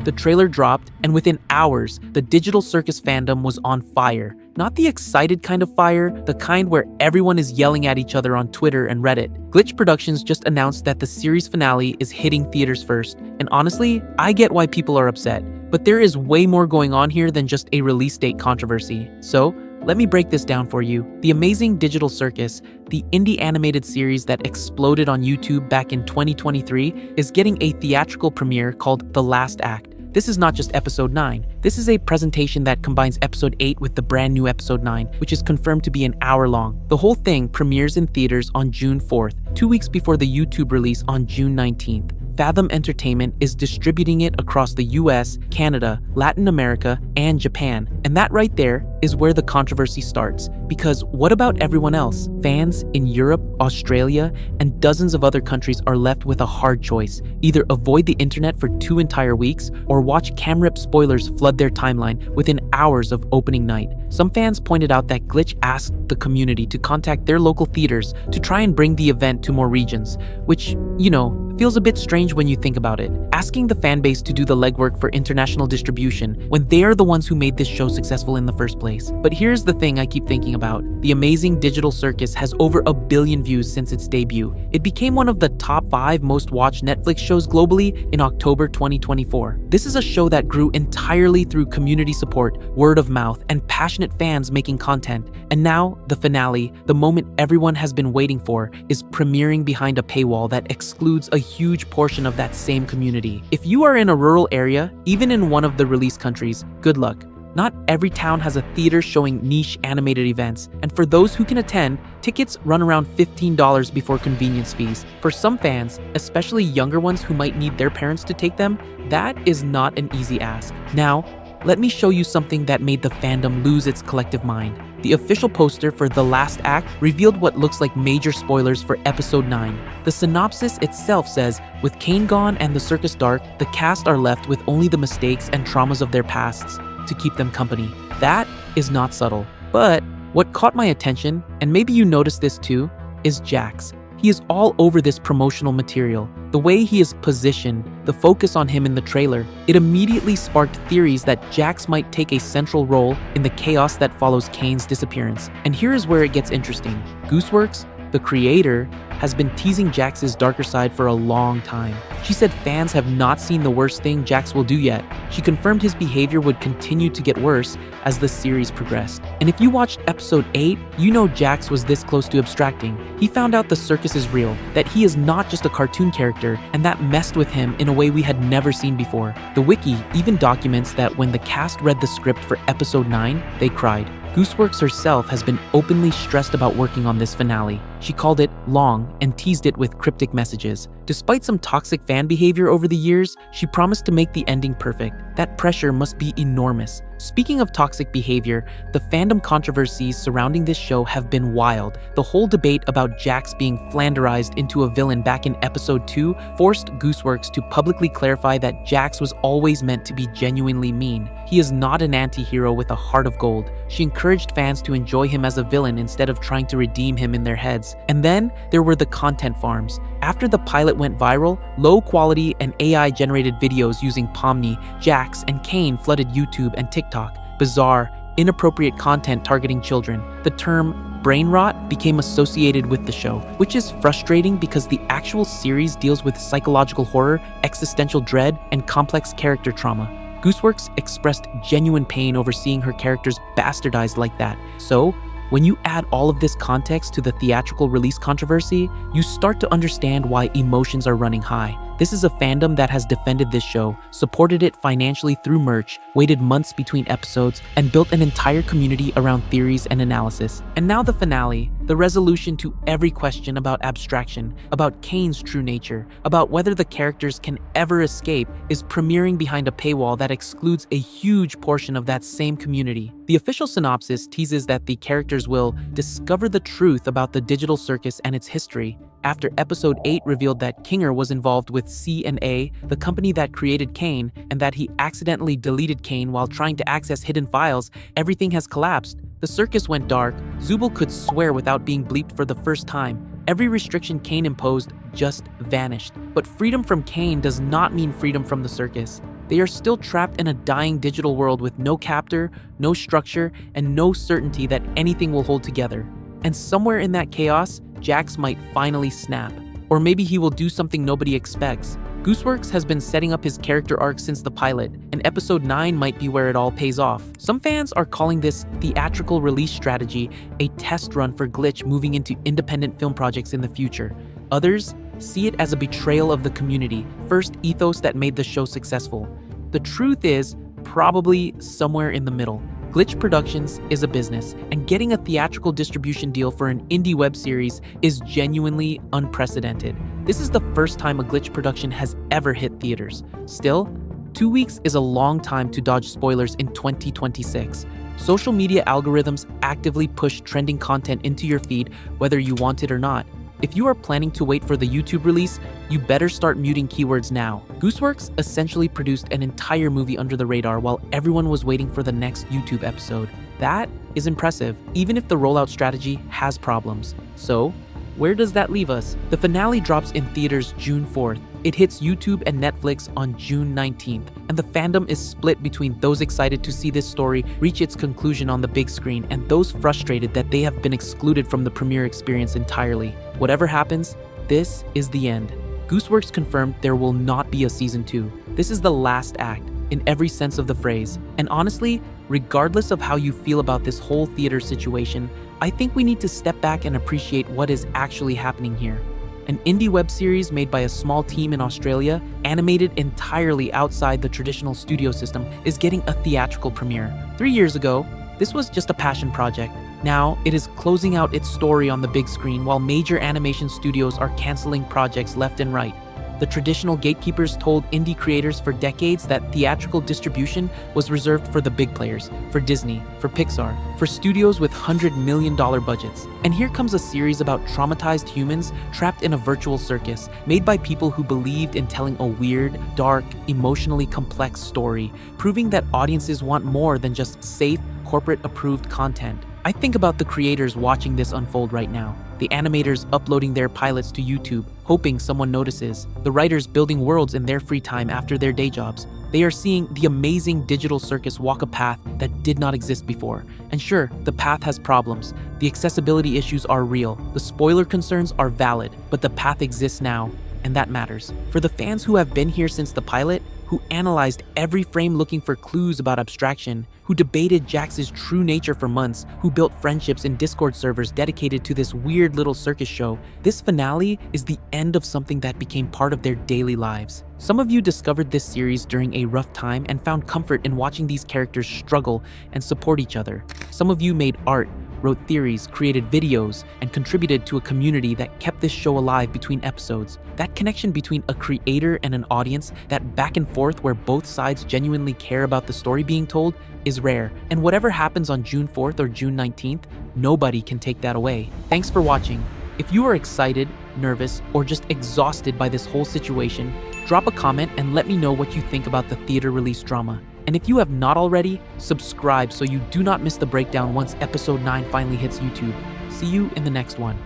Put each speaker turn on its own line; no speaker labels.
The trailer dropped, and within hours, the Digital Circus fandom was on fire. Not the excited kind of fire, the kind where everyone is yelling at each other on Twitter and Reddit. Glitch Productions just announced that the series finale is hitting theaters first, and honestly, I get why people are upset. But there is way more going on here than just a release date controversy. So, let me break this down for you. The amazing Digital Circus, the indie animated series that exploded on YouTube back in 2023, is getting a theatrical premiere called The Last Act. This is not just episode 9. This is a presentation that combines episode 8 with the brand new episode 9, which is confirmed to be an hour long. The whole thing premieres in theaters on June 4th, 2 weeks before the YouTube release on June 19th. Fandom Entertainment is distributing it across the US, Canada, Latin America, and Japan. And that right there is where the controversy starts. Because what about everyone else? Fans in Europe, Australia, and dozens of other countries are left with a hard choice. Either avoid the internet for 2 entire weeks, or watch cam-rip spoilers flood their timeline within hours of opening night. Some fans pointed out that Glitch asked the community to contact their local theaters to try and bring the event to more regions, which, feels a bit strange when you think about it. Asking the fanbase to do the legwork for international distribution when they are the ones who made this show successful in the first place. But here's the thing I keep thinking about. The amazing Digital Circus has over 1 billion views since its debut. It became one of the top 5 most watched Netflix shows globally in October 2024. This is a show that grew entirely through community support, word of mouth, and passionate fans making content. And now, the finale, the moment everyone has been waiting for, is premiering behind a paywall that excludes a huge portion of that same community. If you are in a rural area, even in one of the release countries, good luck. Not every town has a theater showing niche animated events, and for those who can attend, tickets run around $15 before convenience fees. For some fans, especially younger ones who might need their parents to take them, that is not an easy ask. Now, let me show you something that made the fandom lose its collective mind. The official poster for The Last Act revealed what looks like major spoilers for episode 9. The synopsis itself says, with Kane gone and the circus dark, the cast are left with only the mistakes and traumas of their pasts to keep them company. That is not subtle. But what caught my attention, and maybe you noticed this too, is Jax. He is all over this promotional material. The way he is positioned, the focus on him in the trailer, it immediately sparked theories that Jax might take a central role in the chaos that follows Kane's disappearance. And here is where it gets interesting. Gooseworks, the creator, has been teasing Jax's darker side for a long time. She said fans have not seen the worst thing Jax will do yet. She confirmed his behavior would continue to get worse as the series progressed. And if you watched episode 8, you know Jax was this close to abstracting. He found out the circus is real, that he is not just a cartoon character, and that messed with him in a way we had never seen before. The wiki even documents that when the cast read the script for episode 9, they cried. Gooseworks herself has been openly stressed about working on this finale. She called it long and teased it with cryptic messages. Despite some toxic fan behavior over the years, she promised to make the ending perfect. That pressure must be enormous. Speaking of toxic behavior, the fandom controversies surrounding this show have been wild. The whole debate about Jax being flanderized into a villain back in episode 2 forced Gooseworks to publicly clarify that Jax was always meant to be genuinely mean. He is not an anti-hero with a heart of gold. She encouraged fans to enjoy him as a villain instead of trying to redeem him in their heads. And then there were the content farms. After the pilot went viral, low-quality and AI-generated videos using Pomni, Jax, and Kane flooded YouTube and TikTok. Bizarre, inappropriate content targeting children. The term brain rot became associated with the show, which is frustrating because the actual series deals with psychological horror, existential dread, and complex character trauma. Gooseworks expressed genuine pain over seeing her characters bastardized like that. So, when you add all of this context to the theatrical release controversy, you start to understand why emotions are running high. This is a fandom that has defended this show, supported it financially through merch, waited months between episodes, and built an entire community around theories and analysis. And now the finale, the resolution to every question about abstraction, about Kane's true nature, about whether the characters can ever escape, is premiering behind a paywall that excludes a huge portion of that same community. The official synopsis teases that the characters will discover the truth about the digital circus and its history. After episode 8 revealed that Kinger was involved with C&A, the company that created Kane, and that he accidentally deleted Kane while trying to access hidden files, everything has collapsed. The circus went dark. Zubul could swear without being bleeped for the first time. Every restriction Kane imposed just vanished. But freedom from Kane does not mean freedom from the circus. They are still trapped in a dying digital world with no captor, no structure, and no certainty that anything will hold together. And somewhere in that chaos, Jax might finally snap. Or maybe he will do something nobody expects. Gooseworks has been setting up his character arc since the pilot, and episode 9 might be where it all pays off. Some fans are calling this theatrical release strategy a test run for Glitch moving into independent film projects in the future. Others see it as a betrayal of the community, first ethos that made the show successful. The truth is probably somewhere in the middle. Glitch Productions is a business, and getting a theatrical distribution deal for an indie web series is genuinely unprecedented. This is the first time a Glitch production has ever hit theaters. Still, 2 weeks is a long time to dodge spoilers in 2026. Social media algorithms actively push trending content into your feed whether you want it or not. If you are planning to wait for the YouTube release, you better start muting keywords now. Gooseworks essentially produced an entire movie under the radar while everyone was waiting for the next YouTube episode. That is impressive, even if the rollout strategy has problems. So, where does that leave us? The finale drops in theaters June 4th. It hits YouTube and Netflix on June 19th, and the fandom is split between those excited to see this story reach its conclusion on the big screen and those frustrated that they have been excluded from the premiere experience entirely. Whatever happens, this is the end. Gooseworks confirmed there will not be a season 2. This is the last act, in every sense of the phrase. And honestly, regardless of how you feel about this whole theater situation, I think we need to step back and appreciate what is actually happening here. An indie web series made by a small team in Australia, animated entirely outside the traditional studio system, is getting a theatrical premiere. 3 years ago, this was just a passion project. Now, it is closing out its story on the big screen while major animation studios are canceling projects left and right. The traditional gatekeepers told indie creators for decades that theatrical distribution was reserved for the big players, for Disney, for Pixar, for studios with $100 million budgets. And here comes a series about traumatized humans trapped in a virtual circus, made by people who believed in telling a weird, dark, emotionally complex story, proving that audiences want more than just safe, corporate-approved content. I think about the creators watching this unfold right now, the animators uploading their pilots to YouTube, hoping someone notices, the writers building worlds in their free time after their day jobs. They are seeing the amazing digital circus walk a path that did not exist before. And sure, the path has problems. The accessibility issues are real. The spoiler concerns are valid, but the path exists now, and that matters. For the fans who have been here since the pilot, who analyzed every frame looking for clues about abstraction, who debated Jax's true nature for months, who built friendships in Discord servers dedicated to this weird little circus show, this finale is the end of something that became part of their daily lives. Some of you discovered this series during a rough time and found comfort in watching these characters struggle and support each other. Some of you made art, wrote theories, created videos, and contributed to a community that kept this show alive between episodes. That connection between a creator and an audience, that back and forth where both sides genuinely care about the story being told, is rare. And whatever happens on June 4th or June 19th, nobody can take that away. Thanks for watching. If you are excited, nervous, or just exhausted by this whole situation, drop a comment and let me know what you think about the theater release drama. And if you have not already, subscribe so you do not miss the breakdown once episode 9 finally hits YouTube. See you in the next one.